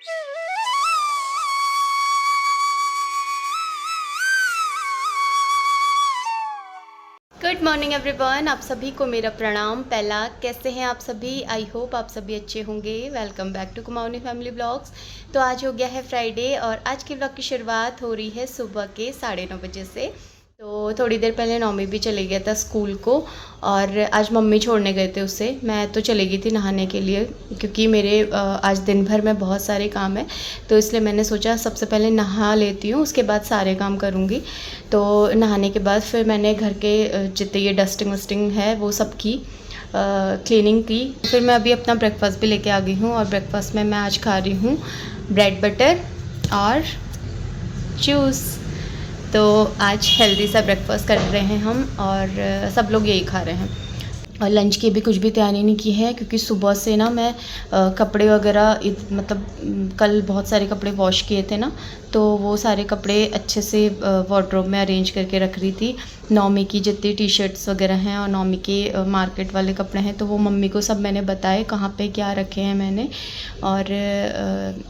Good morning everyone, आप सभी को मेरा प्रणाम। पहला, कैसे हैं आप सभी? आई होप आप सभी अच्छे होंगे। Welcome back to Kumaoni family blogs. तो आज हो गया है फ्राइडे और आज के ब्लॉग की शुरुआत हो रही है सुबह के 9:30 बजे से। तो थोड़ी देर पहले नौमी भी चले गया था स्कूल को और आज मम्मी छोड़ने गए थे उसे। मैं तो चली गई थी नहाने के लिए क्योंकि मेरे आज दिन भर में बहुत सारे काम है, तो इसलिए मैंने सोचा सबसे पहले नहा लेती हूँ, उसके बाद सारे काम करूँगी। तो नहाने के बाद फिर मैंने घर के जितने ये डस्टिंग वस्टिंग है वो सब की क्लीनिंग की। फिर मैं अभी अपना ब्रेकफास्ट भी लेके आ गई हूँ और ब्रेकफास्ट में मैं आज खा रही हूँ ब्रेड बटर और जूस। तो आज हेल्दी सा ब्रेकफास्ट कर रहे हैं हम और सब लोग यही खा रहे हैं। और लंच की भी कुछ भी तैयारी नहीं की है क्योंकि सुबह से ना मैं कपड़े वगैरह मतलब कल बहुत सारे कपड़े वॉश किए थे ना, तो वो सारे कपड़े अच्छे से वार्डरोब में अरेंज करके रख रही थी। नौमी की जितनी टी शर्ट्स वगैरह हैं और नौमी के मार्केट वाले कपड़े हैं, तो वो मम्मी को सब मैंने बताए कहाँ पे क्या रखे हैं मैंने। और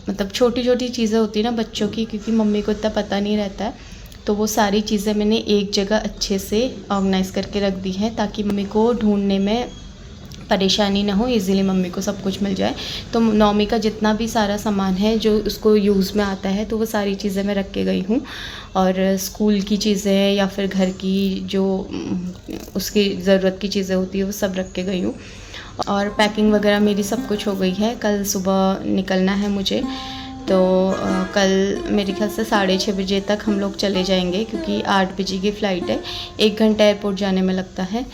मतलब छोटी छोटी चीज़ें होती है ना बच्चों की, क्योंकि मम्मी को इतना पता नहीं रहता है, तो वो सारी चीज़ें मैंने एक जगह अच्छे से ऑर्गेनाइज़ करके रख दी हैं ताकि मम्मी को ढूंढने में परेशानी ना हो, इजीली मम्मी को सब कुछ मिल जाए। तो नौमी का जितना भी सारा सामान है जो उसको यूज़ में आता है, तो वो सारी चीज़ें मैं रख के गई हूँ। और स्कूल की चीज़ें या फिर घर की जो उसकी ज़रूरत की चीज़ें होती है वो सब रख के गई हूँ। और पैकिंग वगैरह मेरी सब कुछ हो गई है। कल सुबह निकलना है मुझे, तो कल मेरे ख्याल से 6:30 बजे तक हम लोग चले जाएंगे क्योंकि 8 बजे की फ़्लाइट है। 1 घंटा एयरपोर्ट जाने में लगता है।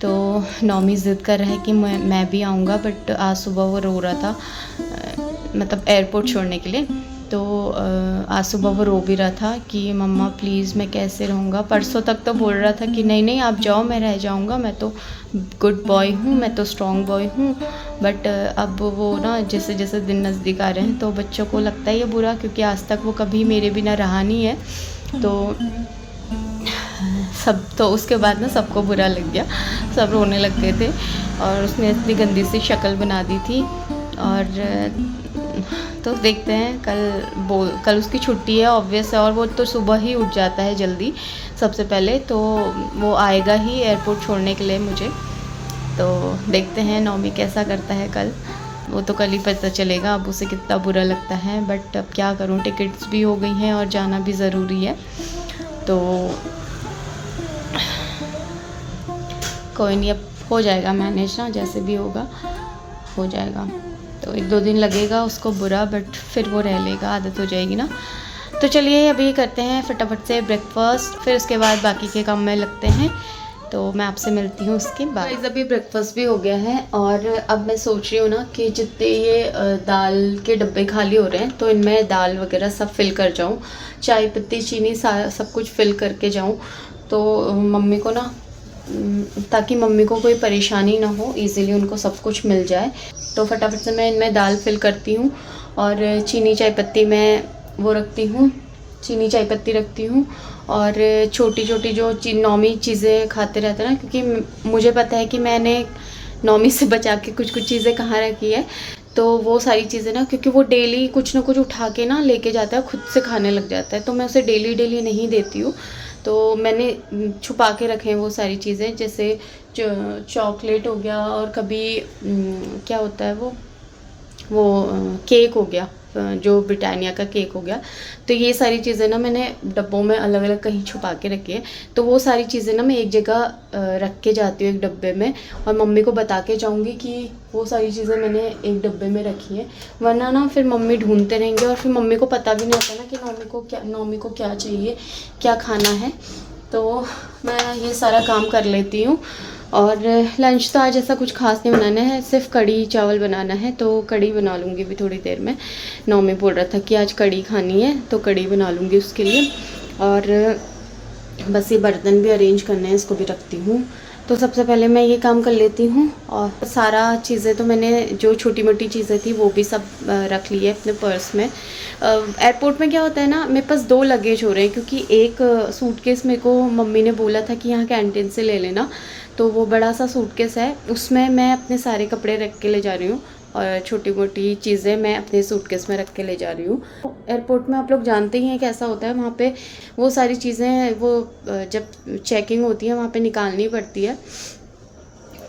तो नौमी ज़िद कर रहा है कि मैं भी आऊँगा, बट आज सुबह वो रो रहा था मतलब एयरपोर्ट छोड़ने के लिए। तो आज सुबह वो रो भी रहा था कि मम्मा प्लीज़ मैं कैसे रहूँगा। परसों तक तो बोल रहा था कि नहीं नहीं आप जाओ, मैं रह जाऊँगा, मैं तो गुड बॉय हूँ, मैं तो स्ट्रॉन्ग बॉय हूँ। बट अब वो ना जैसे जैसे दिन नज़दीक आ रहे हैं तो बच्चों को लगता है ये बुरा, क्योंकि आज तक वो कभी मेरे बिना रहा नहीं है। तो उसके बाद ना सबको बुरा लग गया, सब रोने लग गए थे और उसने इतनी गंदी सी शक्ल बना दी थी। और तो देखते हैं, कल उसकी छुट्टी है ऑब्वियस है, और वो तो सुबह ही उठ जाता है जल्दी सबसे पहले, तो वो आएगा ही एयरपोर्ट छोड़ने के लिए मुझे। तो देखते हैं नौमी कैसा करता है कल, वो तो कल ही पता चलेगा अब उसे कितना बुरा लगता है। बट अब क्या करूं, टिकट्स भी हो गई हैं और जाना भी ज़रूरी है, तो कोई नहीं, अब हो जाएगा मैनेज ना, जैसे भी होगा हो जाएगा। तो 1-2 दिन लगेगा उसको बुरा, बट फिर वो रह लेगा, आदत हो जाएगी ना। तो चलिए अभी करते हैं फटाफट से ब्रेकफास्ट, फिर उसके बाद बाकी के काम में लगते हैं। तो मैं आपसे मिलती हूँ उसके बाद। अभी ब्रेकफास्ट भी हो गया है और अब मैं सोच रही हूँ ना कि जितने ये दाल के डब्बे खाली हो रहे हैं तो इनमें दाल वगैरह सब फिल कर जाऊँ, चाय पत्ती चीनी सब कुछ फिल करके जाऊँ, तो मम्मी को ना, ताकि मम्मी को कोई परेशानी ना हो, इजीली उनको सब कुछ मिल जाए। तो फटाफट से मैं इनमें दाल फिल करती हूँ और चीनी चाय पत्ती मैं वो रखती हूँ, चीनी चाय पत्ती रखती हूँ। और छोटी छोटी जो नौमी चीज़ें खाते रहते हैं ना, क्योंकि मुझे पता है कि मैंने नौमी से बचा के कुछ कुछ चीज़ें कहाँ रखी है, तो वो सारी चीज़ें ना, क्योंकि वो डेली कुछ ना कुछ उठा के ना लेके जाता है, खुद से खाने लग जाता है, तो मैं उसे डेली डेली नहीं देती हूँ। तो मैंने छुपा के रखे हैं वो सारी चीज़ें, जैसे चॉकलेट हो गया और कभी क्या होता है वो केक हो गया, जो ब्रिटानिया का केक हो गया। तो ये सारी चीज़ें ना मैंने डब्बों में अलग अलग कहीं छुपा के रखी है। तो वो सारी चीज़ें ना मैं एक जगह रख के जाती हूँ एक डब्बे में, और मम्मी को बता के जाऊँगी कि वो सारी चीज़ें मैंने एक डब्बे में रखी है, वरना ना फिर मम्मी ढूंढते रहेंगे और फिर मम्मी को पता भी नहीं होता ना कि नौमी को क्या चाहिए, क्या खाना है। तो मैं ये सारा काम कर लेती हूँ। और लंच तो आज ऐसा कुछ खास नहीं बनाना है, सिर्फ कढ़ी चावल बनाना है, तो कढ़ी बना लूँगी भी थोड़ी देर में। नौमी बोल रहा था कि आज कढ़ी खानी है, तो कढ़ी बना लूँगी उसके लिए। और बस ये बर्तन भी अरेंज करने हैं, इसको भी रखती हूँ। तो सबसे पहले मैं ये काम कर लेती हूँ और सारा चीज़ें तो मैंने जो छोटी मोटी चीज़ें थी वो भी सब रख ली है अपने पर्स में। एयरपोर्ट में क्या होता है ना, मेरे पास 2 लगेज हो रहे हैं, क्योंकि एक सूटकेस मेरे को मम्मी ने बोला था कि यहाँ कैंटीन से ले लेना, तो वो बड़ा सा सूटकेस है, उसमें मैं अपने सारे कपड़े रख के ले जा रही हूँ। और छोटी मोटी चीज़ें मैं अपने सूटकेस में रख के ले जा रही हूँ। एयरपोर्ट में आप लोग जानते ही हैं कैसा होता है, वहाँ पे वो सारी चीज़ें वो जब चेकिंग होती है वहाँ पे निकालनी पड़ती है,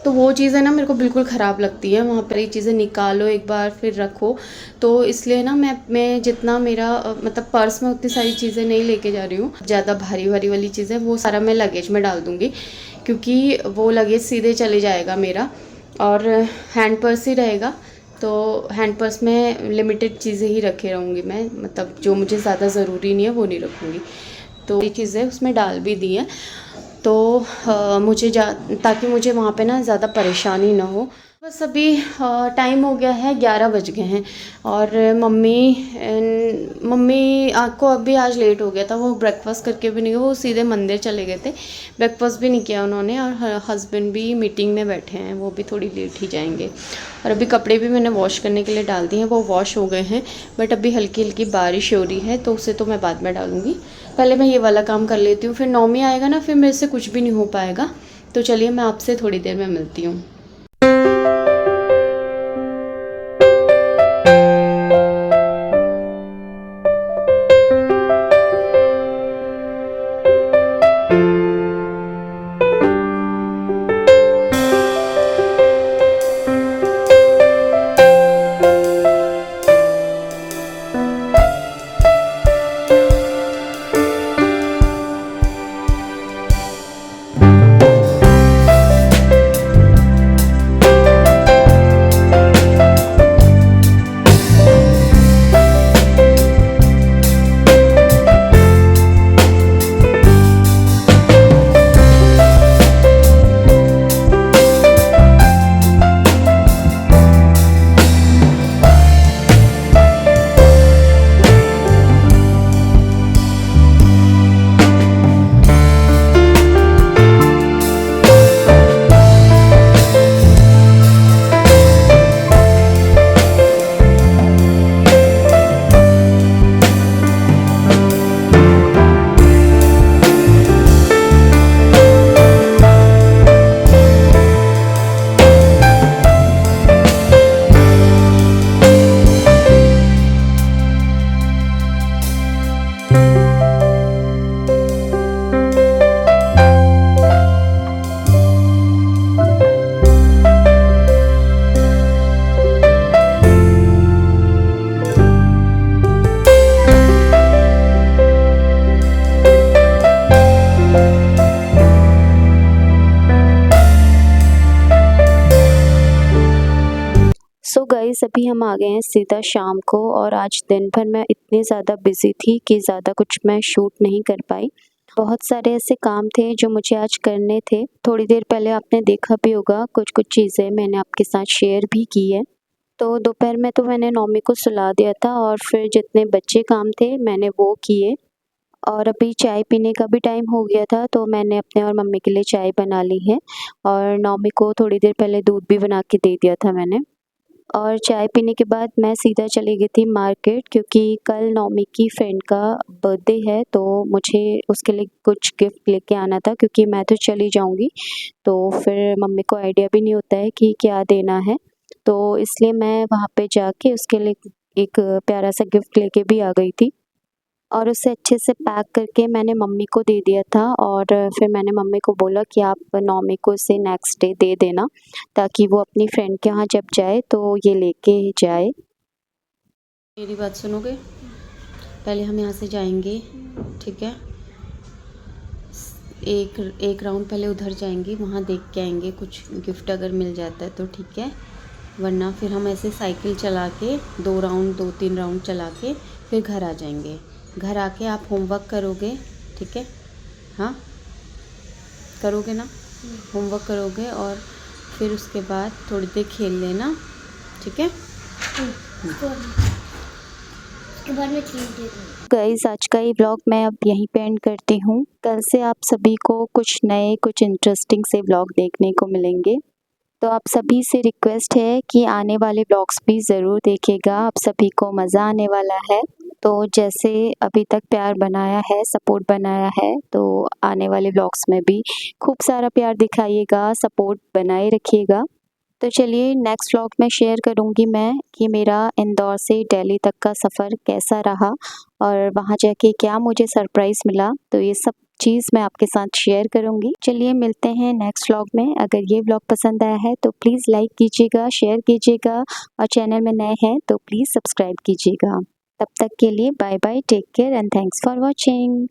तो वो चीज़ें ना मेरे को बिल्कुल ख़राब लगती है। वहाँ पर ये चीज़ें निकालो एक बार फिर रखो, तो इसलिए ना मैं जितना मेरा मतलब पर्स में उतनी सारी चीज़ें नहीं लेके जा रही हूँ। ज़्यादा भारी भारी वाली चीज़ें वो सारा मैं लगेज में डाल दूँगी, क्योंकि वो लगेज सीधे चले जाएगा मेरा, और हैंड पर्स ही रहेगा। तो हैंड पर्स में लिमिटेड चीज़ें ही रखे रहूँगी मैं, मतलब जो मुझे ज़्यादा ज़रूरी नहीं है वो नहीं रखूँगी। तो ये चीज़ें उसमें डाल भी दी हैं, तो मुझे ताकि मुझे वहाँ पे ना ज़्यादा परेशानी ना हो। बस अभी टाइम हो गया है, 11 बज गए हैं, और मम्मी को अभी आज लेट हो गया था। वो ब्रेकफास्ट करके भी नहीं गए, वो सीधे मंदिर चले गए थे, ब्रेकफास्ट भी नहीं किया उन्होंने। और हस्बैंड भी मीटिंग में बैठे हैं, वो भी थोड़ी लेट ही जाएंगे। और अभी कपड़े भी मैंने वॉश करने के लिए डाल दिए हैं, वो वॉश हो गए हैं, बट अभी हल्की हल्की बारिश हो रही है, तो उसे तो मैं बाद में डालूँगी। पहले मैं ये वाला काम कर लेती हूँ, फिर नौमी आएगा ना, फिर मेरे से कुछ भी नहीं हो पाएगा। तो चलिए मैं आपसे थोड़ी देर में मिलती हूँ। सो गाइस अभी हम आ गए हैं सीधा शाम को, और आज दिन भर मैं इतनी ज़्यादा बिजी थी कि ज़्यादा कुछ मैं शूट नहीं कर पाई। बहुत सारे ऐसे काम थे जो मुझे आज करने थे। थोड़ी देर पहले आपने देखा भी होगा, कुछ कुछ चीज़ें मैंने आपके साथ शेयर भी की है। तो दोपहर में तो मैंने नौमी को सुला दिया था, और फिर जितने बच्चे काम थे मैंने वो किए। और अभी चाय पीने का भी टाइम हो गया था, तो मैंने अपने और मम्मी के लिए चाय बना ली है, और नौमी को थोड़ी देर पहले दूध भी बना के दे दिया था मैंने। और चाय पीने के बाद मैं सीधा चली गई थी मार्केट, क्योंकि कल नौमी की फ्रेंड का बर्थडे है, तो मुझे उसके लिए कुछ गिफ्ट लेके आना था, क्योंकि मैं तो चली जाऊंगी, तो फिर मम्मी को आइडिया भी नहीं होता है कि क्या देना है। तो इसलिए मैं वहाँ पे जाके उसके लिए एक प्यारा सा गिफ्ट लेके भी आ गई थी, और उसे अच्छे से पैक करके मैंने मम्मी को दे दिया था। और फिर मैंने मम्मी को बोला कि आप नौमी को इसे नेक्स्ट डे दे देना, ताकि वो अपनी फ्रेंड के यहाँ जब जाए तो ये लेके जाए। मेरी बात सुनोगे? पहले हम यहाँ से जाएंगे, ठीक है? एक राउंड पहले उधर जाएंगे, वहाँ देख के आएंगे, कुछ गिफ्ट अगर मिल जाता है तो ठीक है, वरना फिर हम ऐसे साइकिल चला के 2-3 राउंड चला के फिर घर आ जाएंगे। घर आके आप होमवर्क करोगे, ठीक है? हाँ, करोगे ना? होमवर्क करोगे, और फिर उसके बाद थोड़ी देर खेल लेना, ठीक है? उसके बाद में गाइस आज का ये व्लॉग मैं अब यहीं पे एंड करती हूँ। कल से आप सभी को कुछ नए, कुछ इंटरेस्टिंग से व्लॉग देखने को मिलेंगे। तो आप सभी से रिक्वेस्ट है कि आने वाले व्लॉग्स भी ज़रूर देखिएगा, आप सभी को मज़ा आने वाला है। तो जैसे अभी तक प्यार बनाया है, सपोर्ट बनाया है, तो आने वाले व्लॉग्स में भी खूब सारा प्यार दिखाइएगा, सपोर्ट बनाए रखिएगा। तो चलिए नेक्स्ट व्लॉग में शेयर करूँगी मैं कि मेरा इंदौर से दिल्ली तक का सफ़र कैसा रहा और वहाँ जाके क्या मुझे सरप्राइज़ मिला। तो ये सब चीज़ मैं आपके साथ शेयर करूँगी। चलिए मिलते हैं नेक्स्ट व्लॉग में। अगर ये व्लॉग पसंद आया है तो प्लीज़ लाइक कीजिएगा, शेयर कीजिएगा और चैनल में नए हैं तो प्लीज़ सब्सक्राइब कीजिएगा। तब तक के लिए bye bye, take care and thanks for watching.